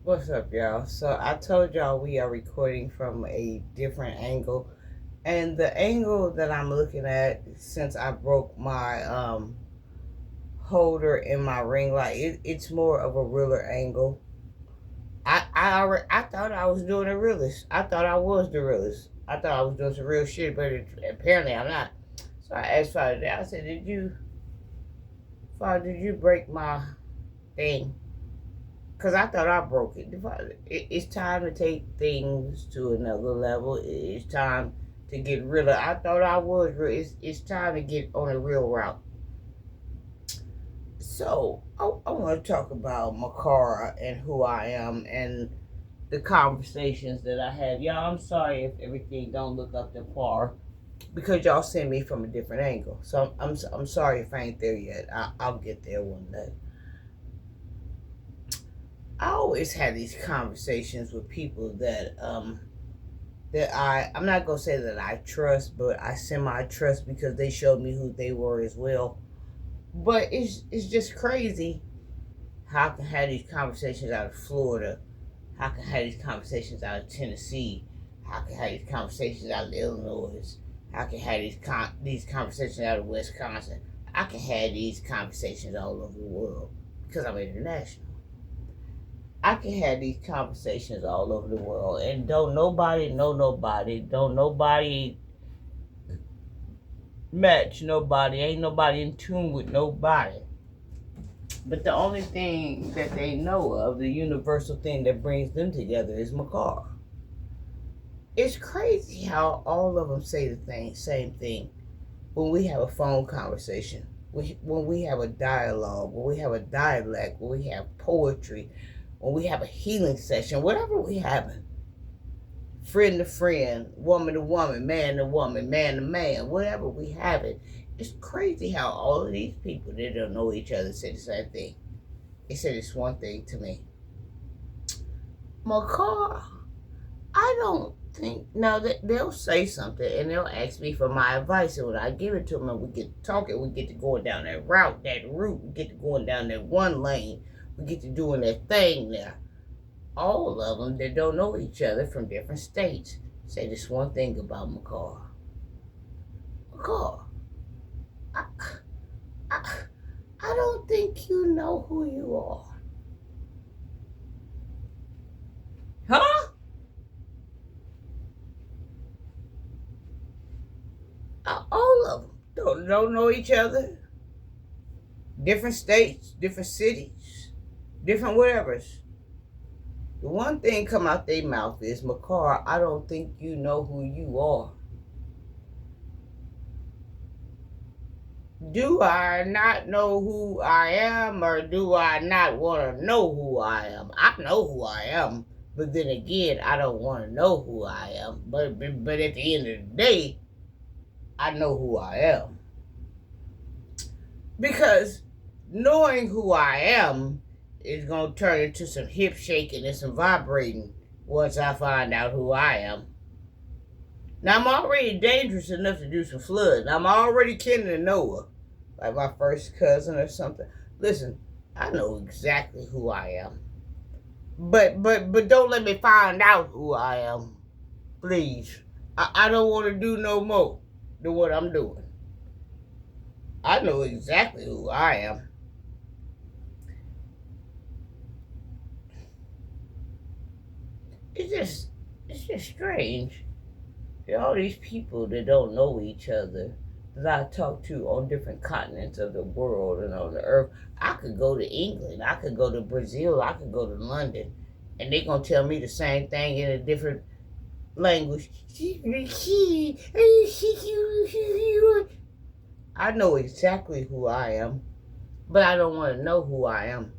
What's up, y'all? So I told y'all we are recording from a different angle. And the angle that I'm looking at, since I broke my holder in my ring light, it's more of a realer angle. I thought I was doing the realest. I thought I was the realest. I thought I was doing some real shit, but apparently I'm not. So I asked Father today, I said, Father, did you break my thing? Because I thought I broke it. It's time to take things to another level. It's time to get realer. I thought I was real. It's time to get on a real route. So I want to talk about Maccara and who I am and the conversations that I have. Y'all, I'm sorry if everything don't look up to par because y'all send me from a different angle. So I'm sorry if I ain't there yet. I'll get there one day. I always have these conversations with people that I'm not gonna say that I trust, but I semi-trust because they showed me who they were as well. But it's just crazy how I can have these conversations out of Florida, how I can have these conversations out of Tennessee, how I can have these conversations out of Illinois, how I can have these conversations out of Wisconsin. I can have these conversations all over the world because I'm international. I can have these conversations all over the world and don't nobody know nobody. Don't nobody match nobody. Ain't nobody in tune with nobody. But the only thing that they know of, the universal thing that brings them together is Maccara. It's crazy how all of them say the same thing when we have a phone conversation, when we have a dialogue, when we have a dialect, when we have poetry, when we have a healing session, whatever we having, friend to friend, woman to woman, man to woman, man to man, whatever we have it, it's crazy how all of these people that don't know each other say the same thing. They said this one thing to me. Maccara, I don't think, now they'll say something and they'll ask me for my advice, and when I give it to them and we get talking, we get to going down that route, we get to going down that one lane, we get to doing that thing there. All of them that don't know each other from different states say this one thing about Maccara. Maccara, I don't think you know who you are. Huh? All of them don't know each other. Different states, different cities, different whatevers. The one thing come out their mouth is, Maccara, I don't think you know who you are. Do I not know who I am, or do I not want to know who I am? I know who I am, but then again, I don't want to know who I am. But at the end of the day, I know who I am. Because knowing who I am is going to turn into some hip shaking and some vibrating once I find out who I am. Now, I'm already dangerous enough to do some flooding. I'm already kin to Noah, like my first cousin or something. Listen, I know exactly who I am. But don't let me find out who I am. Please. I don't want to do no more than what I'm doing. I know exactly who I am. It's just strange. All these people that don't know each other that I talk to on different continents of the world and on the earth. I could go to England, I could go to Brazil, I could go to London, and they're gonna tell me the same thing in a different language. I know exactly who I am, but I don't want to know who I am.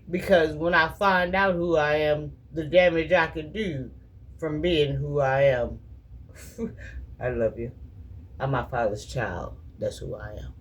Because when I find out who I am, the damage I could do from being who I am. I love you. I'm my father's child. That's who I am.